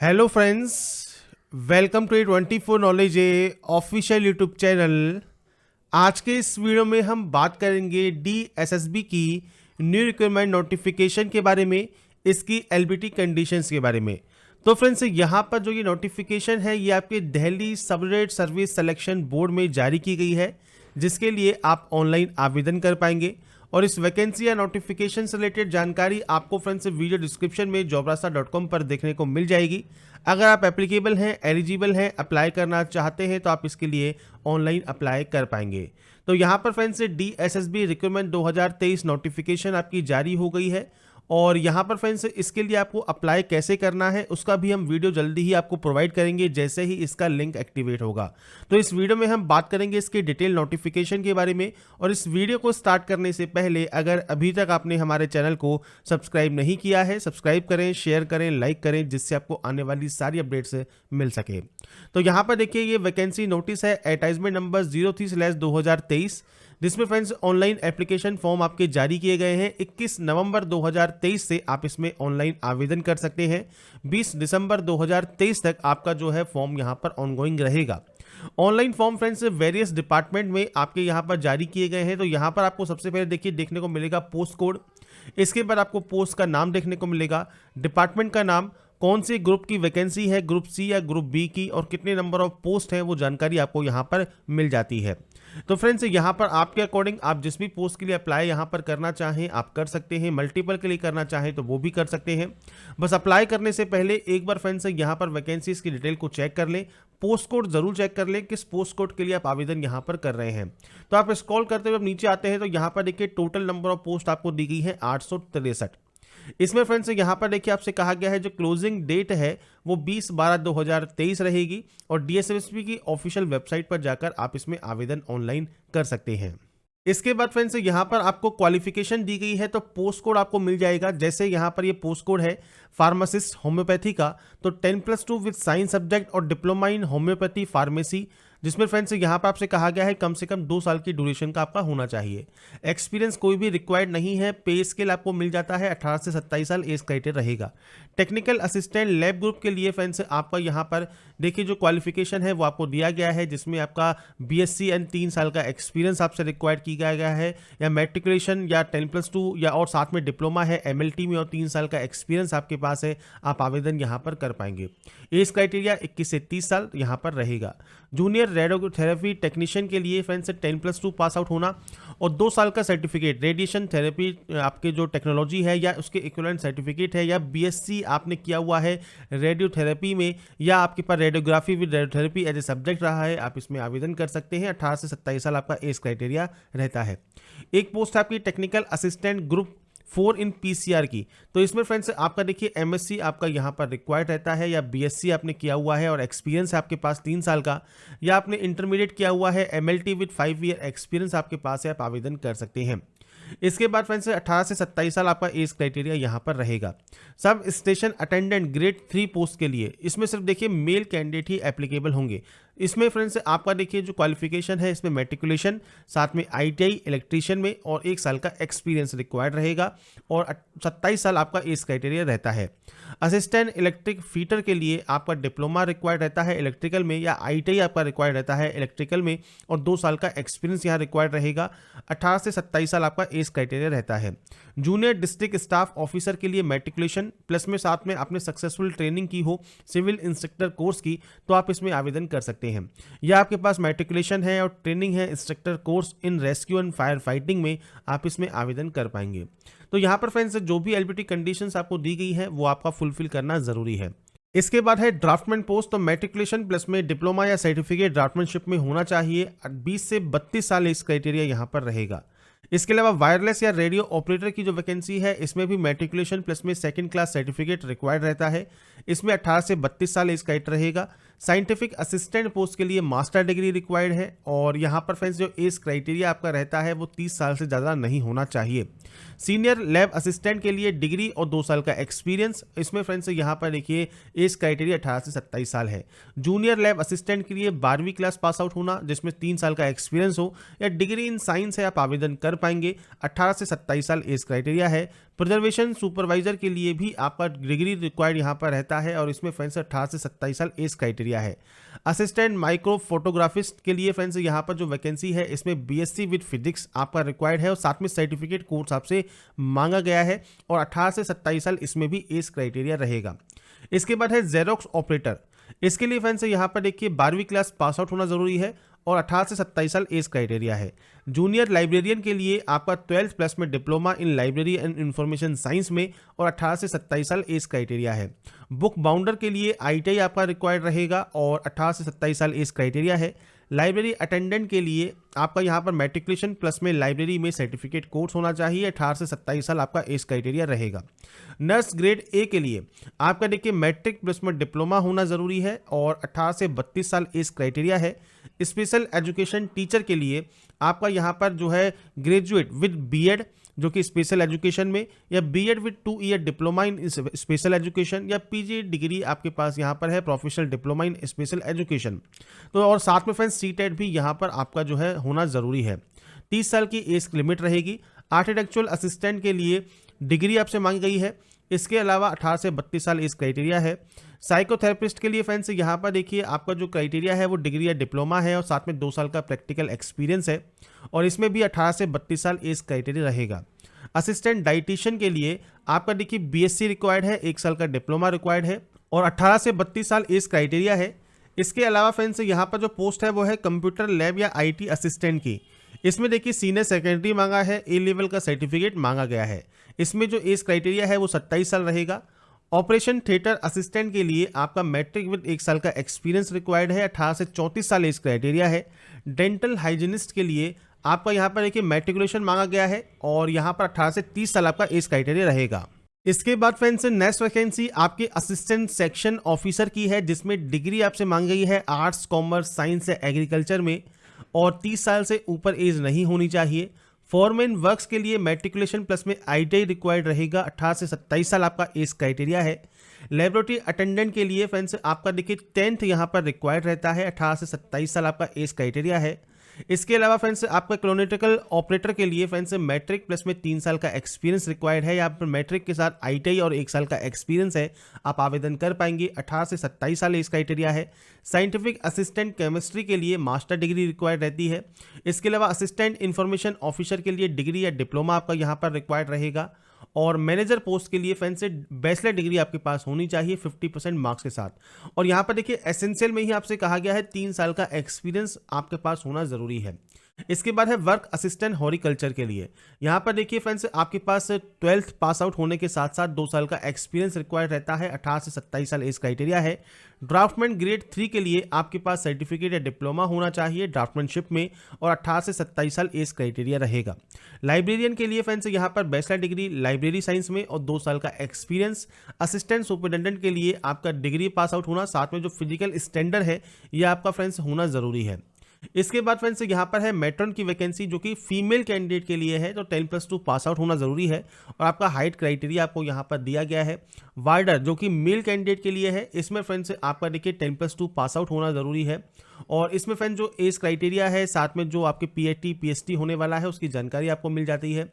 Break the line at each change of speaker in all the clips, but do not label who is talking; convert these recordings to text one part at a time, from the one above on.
Hello friends, welcome to 24 knowledge official YouTube channel. आज के इस वीडियो में हम बात करेंगे DSSB की न्यू रिक्वायरमेंट नोटिफिकेशन के बारे में, इसकी एलबीटी कंडीशंस के बारे में। तो फ्रेंड्स, यहाँ पर जो ये नोटिफिकेशन है ये आपके दिल्ली सबरेट सर्विस सिलेक्शन बोर्ड में जारी की गई है, जिसके लिए आप ऑनलाइन आवेदन कर पाएंगे। और इस वैकेंसी या नोटिफिकेशन से रिलेटेड जानकारी आपको फ्रेंड्स वीडियो डिस्क्रिप्शन में jobrasta.com पर देखने को मिल जाएगी। अगर आप एप्लीकेबल हैं, एलिजिबल हैं, अप्लाई करना चाहते हैं तो आप इसके लिए ऑनलाइन अप्लाई कर पाएंगे। तो यहाँ पर फ्रेंड्स DSSB रिक्रूटमेंट 2023 नोटिफिकेशन आपकी जारी हो गई है। और यहाँ पर फ्रेंड्स इसके लिए आपको अप्लाई कैसे करना है उसका भी हम वीडियो जल्दी ही आपको प्रोवाइड करेंगे, जैसे ही इसका लिंक एक्टिवेट होगा। तो इस वीडियो में हम बात करेंगे इसके डिटेल नोटिफिकेशन के बारे में। और इस वीडियो को स्टार्ट करने से पहले अगर अभी तक आपने हमारे चैनल को सब्सक्राइब नहीं किया है, सब्सक्राइब करें, शेयर करें, लाइक करें, जिससे आपको आने वाली सारी अपडेट्स मिल सके। तो यहाँ पर देखिए ये वैकेंसी नोटिस है एडवर्टाइजमेंट नंबर 03/2023, जिसमें फ्रेंड्स ऑनलाइन एप्लीकेशन फॉर्म आपके जारी किए गए हैं। 21 नवंबर 2023 से आप इसमें ऑनलाइन आवेदन कर सकते हैं। 20 दिसंबर 2023 तक आपका जो है फॉर्म यहाँ पर ऑनगोइंग रहेगा। Online form friends various department में आपके यहाँ पर जारी किए गए हैं। तो यहाँ पर आपको सबसे पहले देखिए देखने को मिलेगा पोस्ट कोड, इसके बाद आपको पोस्ट का नाम देखने को मिलेगा, डिपार्टमेंट का नाम, कौन से ग्रुप की वैकेंसी है, ग्रुप सी या ग्रुप बी की, और कितने नंबर ऑफ पोस्ट हैं वो जानकारी आपको यहाँ पर मिल जाती है। तो फ्रेंड्स यहाँ पर आपके अकॉर्डिंग आप जिस भी पोस्ट के लिए अप्लाई यहाँ पर करना चाहें आप कर सकते हैं, मल्टीपल के लिए करना चाहें तो वो भी कर सकते हैं। बस अप्लाई करने से पहले एक बार फ्रेंड्स यहाँ पर वैकेंसीज की डिटेल को चेक कर लें, पोस्ट कोड जरूर चेक कर लें किस पोस्ट कोड के लिए आप आवेदन यहाँ पर कर रहे हैं। तो आप स्क्रॉल करते हुए नीचे आते हैं तो यहाँ पर देखिए टोटल नंबर ऑफ पोस्ट आपको दी गई है 863। इसमें फ्रेंड्स यहाँ पर देखिए आपसे कहा गया है जो क्लोजिंग डेट है वो 20/12/2023 रहेगी। और DSSB की ऑफिशियल वेबसाइट पर जाकर आप इसमें आवेदन ऑनलाइन कर सकते हैं। इसके बाद फ्रेंड्स यहाँ पर आपको क्वालिफिकेशन दी गई है, तो पोस्ट कोड आपको मिल जाएगा। जैसे यहाँ पर ये पोस्ट कोड है फार्मासिस्ट होम्योपैथी का, तो 10+2 विद साइंस सब्जेक्ट और डिप्लोमा इन होम्योपैथी फार्मेसी, जिसमें फ्रेंड्स यहाँ पर आपसे कहा गया है कम से कम 2 साल की ड्यूरेशन का आपका होना चाहिए। एक्सपीरियंस कोई भी रिक्वायर्ड नहीं है। पे स्केल आपको मिल जाता है 18 से 27 साल एज क्राइटेरिया रहेगा। टेक्निकल असिस्टेंट लैब ग्रुप के लिए फ्रेंड्स आपका यहाँ पर देखिए जो क्वालिफिकेशन है वो आपको दिया गया है, जिसमें आपका BSc एंड 3 साल का एक्सपीरियंस आपसे रिक्वायर्ड किया गया है, या मैट्रिकुलेशन या 10+2 या और साथ में डिप्लोमा है MLT में और 3 साल का एक्सपीरियंस आपके पास है, आप आवेदन यहाँ पर कर पाएंगे। एज क्राइटेरिया 21 से 30 साल यहाँ पर रहेगा। जूनियर रेडियोथेरेपी टेक्नीशियन के लिए फ्रेंड्स 10+2 पास आउट होना और 2 साल का सर्टिफिकेट रेडिएशन थेरेपी आपके जो टेक्नोलॉजी है या उसके इक्विवेलेंट सर्टिफिकेट है, या BSc आपने किया हुआ है रेडियोथेरेपी में, या आपके पास radiography with radiotherapy as a subject रहा है, आप इसमें आवेदन कर सकते हैं। 18 से 27 साल आपका एज क्राइटेरिया रहता है। एक पोस्ट आपकी टेक्निकल असिस्टेंट ग्रुप 4 इन PCR की, तो इसमें फ्रेंड्स आपका देखिए MSc आपका यहाँ पर रिक्वायर्ड रहता है, या BSc आपने किया हुआ है और एक्सपीरियंस है आपके पास 3 साल का, या आपने इंटरमीडिएट किया हुआ है MLT विद 5 ईयर एक्सपीरियंस आपके पास है, आप आवेदन कर सकते हैं। इसके बाद फ्रेंड्स 18 से 27 साल आपका एज क्राइटेरिया यहाँ पर रहेगा। Sub station attendant grade 3 post के लिए इसमें सिर्फ देखिए मेल कैंडिडेट ही एप्लीकेबल होंगे। इसमें फ्रेंड्स आपका देखिए जो क्वालिफिकेशन है इसमें मैट्रिकुलेशन, साथ में ITI इलेक्ट्रीशियन में और 1 साल का एक्सपीरियंस रिक्वायर्ड रहेगा, और 27 साल आपका एज क्राइटेरिया रहता है। असिस्टेंट इलेक्ट्रिक फीटर के लिए आपका डिप्लोमा रिक्वायर्ड रहता है इलेक्ट्रिकल में, या ITI आपका रिक्वायर्ड रहता है इलेक्ट्रिकल में, और 2 साल का एक्सपीरियंस यहाँ रिक्वायर्ड रहेगा। 18 से 27 साल आपका एज क्राइटेरिया रहता है। जूनियर डिस्ट्रिक्ट स्टाफ ऑफिसर के लिए मैट्रिकुलेशन प्लस में साथ में आपने सक्सेसफुल ट्रेनिंग की हो सिविल इंस्ट्रक्टर कोर्स की, तो आप इसमें आवेदन कर सकते हैं। या आपके पास मैट्रिकुलेशन है और ट्रेनिंग है instructor course in rescue and fire fighting में, आप इसमें आवेदन कर पाएंगे। तो यहाँ पर फ्रेंड्स जो भी एलिजिबिलिटी कंडीशंस आपको दी गई है वो आपका फुलफिल करना जरूरी है। इसके बाद है ड्राफ्टमैन पोस्ट, तो मैट्रिकुलेशन प्लस में डिप्लोमा या सर्टिफिकेट ड्राफ्टमैनशिप में होना चाहिए। 20 से 32 साल इस क्राइटेरिया यहाँ पर रहेगा। इसके अलावा वायरलेस या रेडियो ऑपरेटर की जो वैकेंसी है इसमें भी मैट्रिकुलेशन प्लस में 2nd क्लास सर्टिफिकेट रिक्वायर्ड रहता है। इसमें 18 से 32 साल एज क्राइटेरिया रहेगा। साइंटिफिक असिस्टेंट पोस्ट के लिए मास्टर डिग्री रिक्वायर्ड है, और यहाँ पर फ्रेंड्स जो एज क्राइटेरिया आपका रहता है वो 30 साल से ज़्यादा नहीं होना चाहिए। सीनियर लैब असिस्टेंट के लिए डिग्री और 2 साल का एक्सपीरियंस, इसमें फ्रेंड्स यहाँ पर देखिए एज क्राइटेरिया 18 से 27 साल है। जूनियर लैब असिस्टेंट के लिए 12वीं क्लास पास आउट होना जिसमें 3 साल का एक्सपीरियंस हो, या डिग्री इन साइंस है, आप आवेदन कर पाएंगे। 18 से 27 साल एज क्राइटेरिया है। प्रिजर्वेशन सुपरवाइजर के लिए भी आपका डिग्री रिक्वायर्ड यहाँ पर रहता है और इसमें फ्रेंड्स 18 से 27 साल एज क्राइटेरिया है। असिस्टेंट माइक्रो फोटोग्राफिस्ट के लिए फ्रेंड्स यहाँ पर जो वैकेंसी है इसमें बीएससी विद फिजिक्स आपका रिक्वायर्ड है और साथ में सर्टिफिकेट कोर्स आपसे मांगा गया है और 18 से 27 साल इसमें भी एज क्राइटेरिया रहेगा। इसके बाद है जेरोक्स ऑपरेटर। इसके लिए फ्रेंड्स यहाँ पर देखिए 12वीं क्लास पास आउट होना जरूरी है और 18 से 27 साल एज क्राइटेरिया है। जूनियर लाइब्रेरियन के लिए आपका 12th प्लस में diploma in library and information science में और 18 से 27 साल एज क्राइटेरिया है। बुक बाउंडर के लिए आईटीआई आपका रिक्वायर्ड रहेगा और 18 से 27 साल एज क्राइटेरिया है। लाइब्रेरी अटेंडेंट के लिए आपका यहाँ पर मैट्रिकुलेशन प्लस में लाइब्रेरी में सर्टिफिकेट कोर्स होना चाहिए, 18 से 27 साल आपका एज क्राइटेरिया रहेगा। नर्स ग्रेड ए के लिए आपका देखिए मैट्रिक प्लस में डिप्लोमा होना जरूरी है और 18 से 32 साल एज क्राइटेरिया है। स्पेशल एजुकेशन टीचर के लिए आपका यहाँ पर जो है ग्रेजुएट विद बीएड जो कि स्पेशल एजुकेशन में, या B Ed with 2 year diploma in special education, या पीजी डिग्री आपके पास यहाँ पर है professional diploma in special education. तो और साथ में फ्रेंड्स सीटेट भी यहाँ पर आपका जो है होना ज़रूरी है। 30 साल की एज लिमिट रहेगी। आर्किटेक्चुरल असिस्टेंट के लिए डिग्री आपसे मांगी गई है। इसके अलावा 18 से 32 साल एज क्राइटेरिया है। साइकोथेरेपिस्ट के लिए फ्रेंड्स यहाँ पर देखिए आपका जो क्राइटेरिया है वो डिग्री या डिप्लोमा है और साथ में 2 साल का प्रैक्टिकल एक्सपीरियंस है और इसमें भी 18 से 32 साल एज क्राइटेरिया रहेगा। असिस्टेंट डाइटिशियन के लिए आपका देखिए बीएससी रिक्वायर्ड है, 1 साल का डिप्लोमा रिक्वायर्ड है और 18 से 32 साल एज क्राइटेरिया है। इसके अलावा फ्रेंड्स यहाँ पर जो पोस्ट है वो है कंप्यूटर लैब या आईटी असिस्टेंट की। इसमें देखिए सीनियर सेकेंडरी मांगा है, ए लेवल का सर्टिफिकेट मांगा गया है। इसमें जो एज क्राइटेरिया है वो 27 साल रहेगा। ऑपरेशन थिएटर असिस्टेंट के लिए आपका मैट्रिक विद 1 साल का एक्सपीरियंस रिक्वायर्ड है, 18 से 34 साल एज क्राइटेरिया है। डेंटल हाइजीनिस्ट के लिए आपका यहाँ पर देखिए मैट्रिकुलेशन मांगा गया है और यहाँ पर 18 से 30 साल आपका एज क्राइटेरिया रहेगा। इसके बाद फ्रेंड्स नेक्स्ट वैकेंसी आपके असिस्टेंट सेक्शन ऑफिसर की है जिसमें डिग्री आपसे मांगी गई है आर्ट्स, कॉमर्स, साइंस या एग्रीकल्चर में और 30 साल से ऊपर एज नहीं होनी चाहिए। फॉरमैन वर्क्स के लिए मैट्रिकुलेशन प्लस में आईटीआई रिक्वायर्ड रहेगा, 18 से 27 साल आपका एज क्राइटेरिया है। लेबोरेटरी अटेंडेंट के लिए फ्रेंड्स आपका देखिए 10th यहाँ पर रिक्वायर्ड रहता है, 18 से 27 साल आपका एज क्राइटेरिया है। इसके अलावा फ्रेंड्स आपका क्रोनेटिकल ऑपरेटर के लिए फ्रेंड्स मैट्रिक प्लस में 3 साल का एक्सपीरियंस रिक्वायर्ड है, या पर मैट्रिक के साथ आईटीआई और 1 साल का एक्सपीरियंस है, आप आवेदन कर पाएंगे। 18 से 27 साल एज क्राइटेरिया है। साइंटिफिक असिस्टेंट केमिस्ट्री के लिए मास्टर डिग्री रिक्वायर्ड रहती है। इसके अलावा असिस्टेंट इंफॉर्मेशन ऑफिसर के लिए डिग्री या डिप्लोमा आपका यहाँ पर रिक्वायर्ड रहेगा और मैनेजर पोस्ट के लिए फ्रेंड्स बैचलर डिग्री आपके पास होनी चाहिए 50% मार्क्स के साथ। और यहाँ पर देखिए एसेंशियल में ही आपसे कहा गया है 3 साल का एक्सपीरियंस आपके पास होना जरूरी है। इसके बाद है वर्क असिस्टेंट हॉर्टिकल्चर के लिए। यहाँ पर देखिए फ्रेंड्स आपके पास 12th पास आउट होने के साथ साथ 2 साल का एक्सपीरियंस रिक्वायर्ड रहता है, 18 से 27 साल एज क्राइटेरिया है। ड्राफ्टमैन ग्रेड 3 के लिए आपके पास सर्टिफिकेट या डिप्लोमा होना चाहिए ड्राफ्टमैनशिप में और 18 से 27 साल एज क्राइटेरिया रहेगा। लाइब्रेरियन के लिए फ्रेंड्स यहाँ पर बैचलर डिग्री लाइब्रेरी साइंस में और 2 साल का एक्सपीरियंस। असिस्टेंट सुपरिटेंडेंट के लिए आपका डिग्री पास आउट होना, साथ में जो फिजिकल स्टैंडर्ड है ये आपका फ्रेंड्स होना जरूरी है। इसके बाद फ्रेंड्स यहाँ पर है मैट्रन की वैकेंसी जो कि फीमेल कैंडिडेट के लिए है, तो 10+2 पास आउट होना जरूरी है और आपका हाइट क्राइटेरिया आपको यहाँ पर दिया गया है। वार्डर जो कि मेल कैंडिडेट के लिए है, इसमें फ्रेंड्स आपका देखिए 10+2 पास आउट होना जरूरी है और इसमें फ्रेंड्स जो एज क्राइटेरिया है साथ में जो आपके पीएचडी पीएचडी होने वाला है उसकी जानकारी आपको मिल जाती है।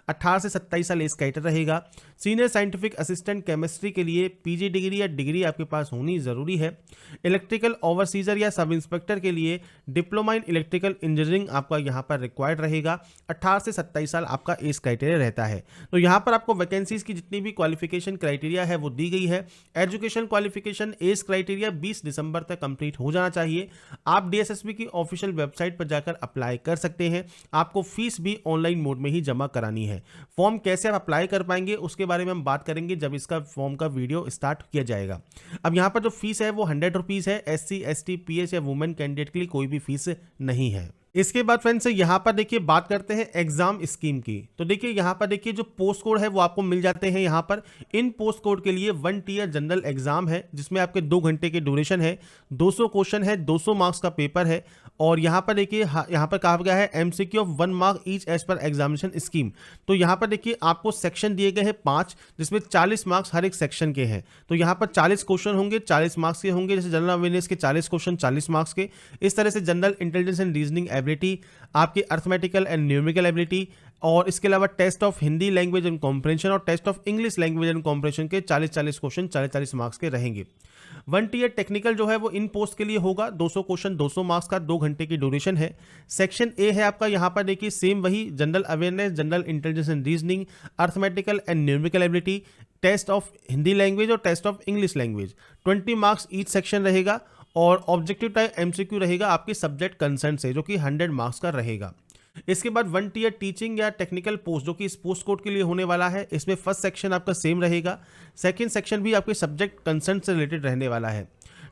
18 से 27 साल एज क्राइटेरिया रहेगा। सीनियर साइंटिफिक असिस्टेंट केमिस्ट्री के लिए पीजी डिग्री या डिग्री आपके पास होनी जरूरी है। इलेक्ट्रिकल ओवरसीजर या सब इंस्पेक्टर के लिए डिप्लोमा इन इलेक्ट्रिकल इंजीनियरिंग आपका यहाँ पर रिक्वायर्ड रहेगा। 18 से 27 साल आपका एज क्राइटेरिया रहता है। तो यहाँ पर आपको वैकेंसीज की जितनी भी क्वालिफिकेशन क्राइटेरिया है वो दी गई है। एजुकेशन क्वालिफिकेशन एज क्राइटेरिया 20 दिसंबर तक कंप्लीट हो जाना चाहिए। आप डीएसएसबी की ऑफिशियल वेबसाइट पर जाकर अप्लाई कर सकते हैं। आपको फीस भी ऑनलाइन मोड में ही जमा करानी है। फॉर्म कैसे आप अप्लाई कर पाएंगे उसके बारे में हम बात करेंगे जब इसका फॉर्म का वीडियो स्टार्ट किया जाएगा। अब यहाँ पर जो फीस है वो 100 रुपीज़ है। SC ST PS या वुमेन कैंडिडेट के लिए कोई भी फीस नहीं है। इसके बाद फ्रेंड्स यहाँ पर देखिए बात करते हैं एग्जाम स्कीम की। तो देखिए यहाँ पर देखिए जो पोस्ट कोड है वो आपको मिल जाते हैं। यहाँ पर इन पोस्ट कोड के लिए 1 टीयर जनरल एग्जाम है जिसमें आपके 2 घंटे के ड्यूरेशन है, 200 क्वेश्चन है, 200 मार्क्स का पेपर है और यहाँ पर देखिए यहाँ पर कहा गया है MCQ of 1 mark each as per examination scheme. तो यहाँ पर देखिए आपको सेक्शन दिए गए हैं 5 जिसमें 40 मार्क्स हर एक सेक्शन के हैं। तो यहाँ पर 40 क्वेश्चन होंगे, 40 मार्क्स के होंगे। जैसे जनरल अवेयरनेस के 40 क्वेश्चन 40 मार्क्स के, इस तरह से general intelligence and reasoning ability, आपकी अर्थमेटिकल एंड न्यूमेरिकल एबिलिटी, और इसके अलावा test of Hindi language and comprehension और test of English language and comprehension के 40-40 क्वेश्चन 40-40 मार्क्स के रहेंगे। 1 टीयर टेक्निकल जो है वो इन पोस्ट के लिए होगा, 200 क्वेश्चन 200 मार्क्स का, 2 घंटे की ड्यूरेशन है। सेक्शन ए है आपका, यहाँ पर देखिए सेम वही general awareness, general intelligence and reasoning, arithmetical and numerical ability, test of Hindi language और test of English language. 20 marks each section रहेगा और ऑब्जेक्टिव टाइप एमसीक्यू रहेगा आपके सब्जेक्ट कंसर्न से, जो कि 100 मार्क्स का रहेगा। इसके बाद 1 टीयर टीचिंग या टेक्निकल पोस्ट जो कि इस पोस्ट कोड के लिए होने वाला है, इसमें फर्स्ट सेक्शन आपका सेम रहेगा, सेकंड सेक्शन भी आपके सब्जेक्ट कंसर्न से रिलेटेड रहने वाला है।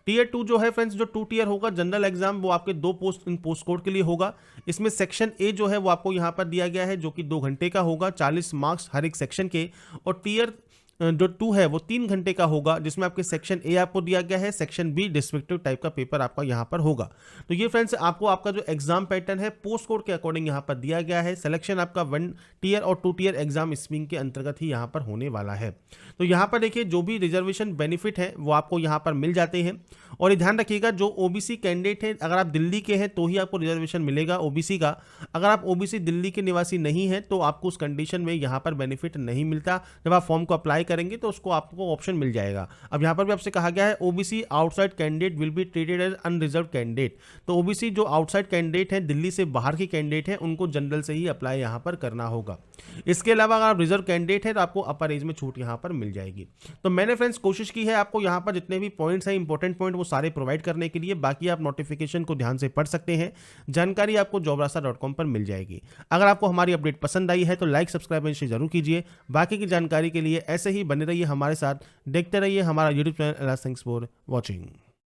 टीयर 2 जो है फ्रेंड्स, जो 2 टीयर होगा जनरल एग्जाम, वो आपके 2 पोस्ट इन पोस्ट कोड के लिए होगा। इसमें सेक्शन ए जो है वो आपको यहाँ पर दिया गया है, जो कि 2 घंटे का होगा, 40 मार्क्स हर एक सेक्शन के। और टीयर जो 2 है वो 3 घंटे का होगा, जिसमें आपके सेक्शन ए आपको दिया गया है, सेक्शन बी डिस्क्रिप्टिव टाइप का पेपर आपका यहाँ पर होगा। तो ये फ्रेंड्स आपको आपका जो एग्जाम पैटर्न है पोस्ट कोड के अकॉर्डिंग यहाँ पर दिया गया है। सिलेक्शन आपका 1 टीयर और 2 टीयर एग्जाम स्कीम के अंतर्गत ही यहाँ पर होने वाला है। तो यहाँ पर देखिए जो भी रिजर्वेशन बेनिफिट है वो आपको यहाँ पर मिल जाते हैं। और ये ध्यान रखिएगा, जो ओबीसी कैंडिडेट हैं, अगर आप दिल्ली के हैं तो ही आपको रिजर्वेशन मिलेगा ओबीसी का। अगर आप ओबीसी दिल्ली के निवासी नहीं हैं तो आपको उस कंडीशन में यहाँ पर बेनिफिट नहीं मिलता। जब आप फॉर्म को अप्लाई करेंगे तो उसको आपको ऑप्शन मिल जाएगा। अब यहाँ पर भी आपसे कहा गया है OBC outside candidate will be treated as unreserved candidate. तो ओबीसी जो आउटसाइड कैंडिडेट हैं, दिल्ली से बाहर के कैंडिडेट हैं, उनको जनरल से ही अप्लाई यहाँ पर करना होगा। इसके अलावा अगर आप रिजर्व कैंडिडेट हैं तो आपको अपर एज में छूट यहाँ पर मिल जाएगी। तो मैंने फ्रेंड्स कोशिश की है आपको यहाँ पर जितने भी पॉइंट्स हैं, इंपॉर्टेंट पॉइंट, वो सारे प्रोवाइड करने के लिए। बाकी आप नोटिफिकेशन को ध्यान से पढ़ सकते हैं, जानकारी आपको jobrasa.com पर मिल जाएगी। अगर आपको हमारी अपडेट पसंद आई है तो लाइक सब्सक्राइब जरूर कीजिए। बाकी की जानकारी के लिए ऐसे ही बने रहिए हमारे साथ, देखते रहिए हमारा YouTube channel. Thanks for watching.